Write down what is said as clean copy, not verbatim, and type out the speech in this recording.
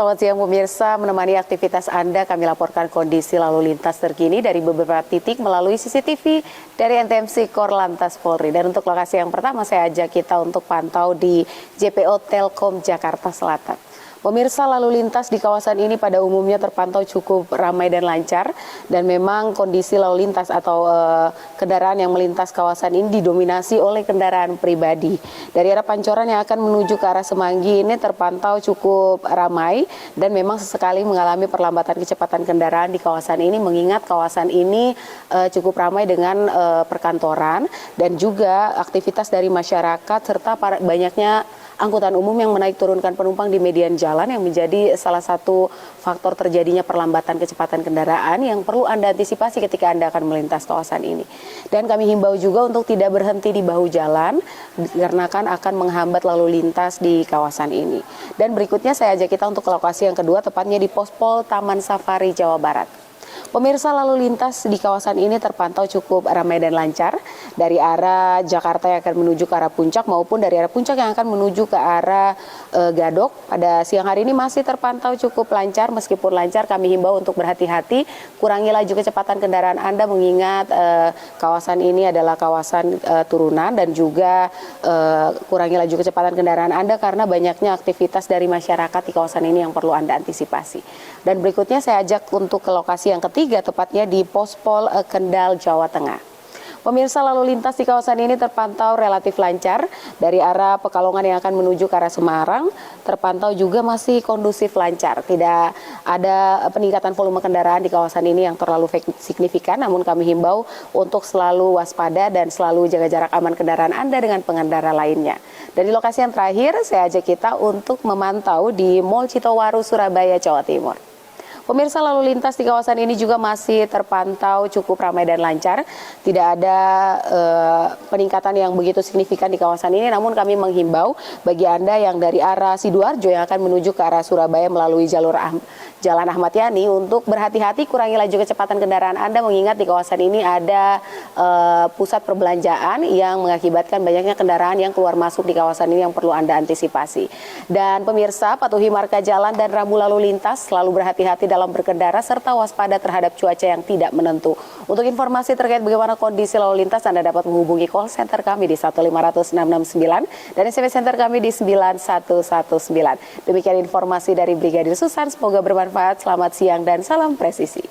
Selamat siang pemirsa, menemani aktivitas Anda kami laporkan kondisi lalu lintas terkini dari beberapa titik melalui CCTV dari NTMC Korlantas Polri. Dan untuk lokasi yang pertama saya ajak kita untuk pantau di JPO Telkom Jakarta Selatan. Pemirsa, lalu lintas di kawasan ini pada umumnya terpantau cukup ramai dan lancar, dan memang kondisi lalu lintas atau kendaraan yang melintas kawasan ini didominasi oleh kendaraan pribadi. Dari arah Pancoran yang akan menuju ke arah Semanggi ini terpantau cukup ramai dan memang sesekali mengalami perlambatan kecepatan kendaraan di kawasan ini, mengingat kawasan ini cukup ramai dengan perkantoran dan juga aktivitas dari masyarakat serta banyaknya angkutan umum yang menaik turunkan penumpang di median jalan yang menjadi salah satu faktor terjadinya perlambatan kecepatan kendaraan yang perlu Anda antisipasi ketika Anda akan melintas kawasan ini. Dan kami himbau juga untuk tidak berhenti di bahu jalan karena akan menghambat lalu lintas di kawasan ini. Dan berikutnya saya ajak kita untuk ke lokasi yang kedua, tepatnya di Pospol Taman Safari Jawa Barat. Pemirsa, lalu lintas di kawasan ini terpantau cukup ramai dan lancar dari arah Jakarta yang akan menuju ke arah Puncak maupun dari arah Puncak yang akan menuju ke arah Gadok. Pada siang hari ini masih terpantau cukup lancar. Meskipun lancar, kami himbau untuk berhati-hati, kurangi laju kecepatan kendaraan Anda mengingat kawasan ini adalah kawasan turunan, dan juga kurangi laju kecepatan kendaraan Anda karena banyaknya aktivitas dari masyarakat di kawasan ini yang perlu Anda antisipasi. Dan berikutnya saya ajak untuk ke lokasi yang ketiga, tepatnya di Pospol Kendal, Jawa Tengah. Pemirsa, lalu lintas di kawasan ini terpantau relatif lancar. Dari arah Pekalongan yang akan menuju ke arah Semarang terpantau juga masih kondusif lancar. Tidak ada peningkatan volume kendaraan di kawasan ini yang terlalu signifikan, namun kami himbau untuk selalu waspada dan selalu jaga jarak aman kendaraan Anda dengan pengendara lainnya. Dari lokasi yang terakhir, saya ajak kita untuk memantau di Mall Citowaru, Surabaya, Jawa Timur. Pemirsa, lalu lintas di kawasan ini juga masih terpantau cukup ramai dan lancar. Tidak ada peningkatan yang begitu signifikan di kawasan ini, namun kami menghimbau bagi Anda yang dari arah Sidoarjo yang akan menuju ke arah Surabaya melalui jalur Jalan Ahmad Yani untuk berhati-hati, kurangi laju kecepatan kendaraan Anda mengingat di kawasan ini ada pusat perbelanjaan yang mengakibatkan banyaknya kendaraan yang keluar masuk di kawasan ini yang perlu Anda antisipasi. Dan pemirsa, patuhi marka jalan dan rambu lalu lintas, selalu berhati-hati dalam berkendara serta waspada terhadap cuaca yang tidak menentu. Untuk informasi terkait bagaimana kondisi lalu lintas, Anda dapat menghubungi call center kami di 1500669 dan SMS center kami di 9119. Demikian informasi dari Brigadir Susan, semoga bermanfaat. Selamat siang dan salam presisi.